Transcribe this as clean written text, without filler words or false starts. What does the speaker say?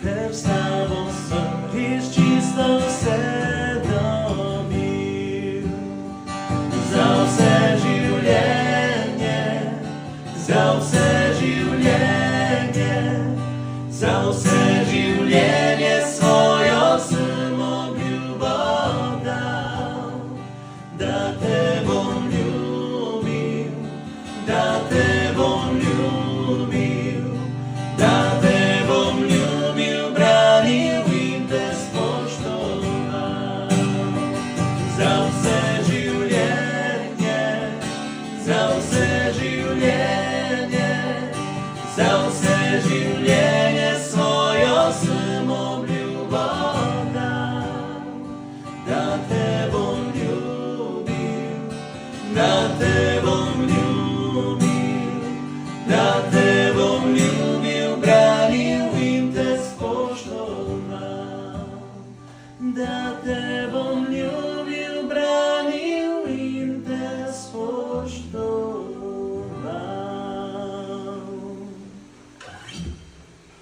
Ker s tabo sem res čisto vse dobil. Za vse življenje, za vse življenje, za vse življenje svojo sem obljubo dal. Da te bom ljubil, da te bom ljubil, da te bom ljubil, branil in te spoštoval. Za vse življenje, za vse življenje, za vse življenje svojo sem obljubo dal. Da te bom ljubil, da te bom ljubil, da te bom ljubil, branil in te spoštoval. Da te bom ljubil.